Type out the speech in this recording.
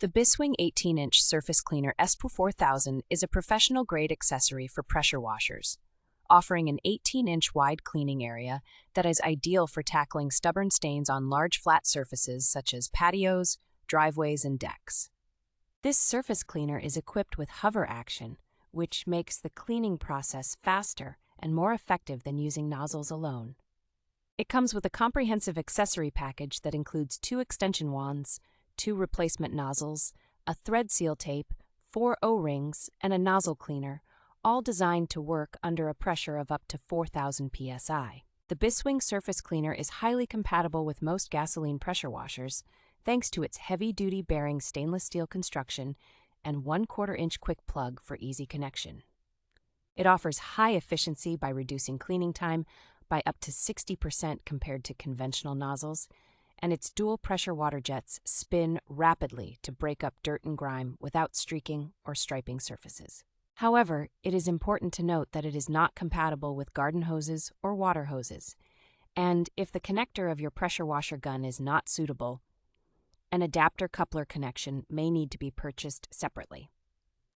The Biswing 18-inch surface cleaner SW4000 is a professional-grade accessory for pressure washers, offering an 18-inch wide cleaning area that is ideal for tackling stubborn stains on large flat surfaces such as patios, driveways, and decks. This surface cleaner is equipped with hover action, which makes the cleaning process faster and more effective than using nozzles alone. It comes with a comprehensive accessory package that includes 2 extension wands, 2 replacement nozzles, a thread seal tape, 4 O-rings, and a nozzle cleaner, all designed to work under a pressure of up to 4,000 psi. The Biswing surface cleaner is highly compatible with most gasoline pressure washers, thanks to its heavy-duty bearing stainless steel construction and 1/4-inch quick plug for easy connection. It offers high efficiency by reducing cleaning time by up to 60% compared to conventional nozzles, and its dual pressure water jets spin rapidly to break up dirt and grime without streaking or striping surfaces. However, it is important to note that it is not compatible with garden hoses or water hoses, and if the connector of your pressure washer gun is not suitable, an adapter coupler connection may need to be purchased separately.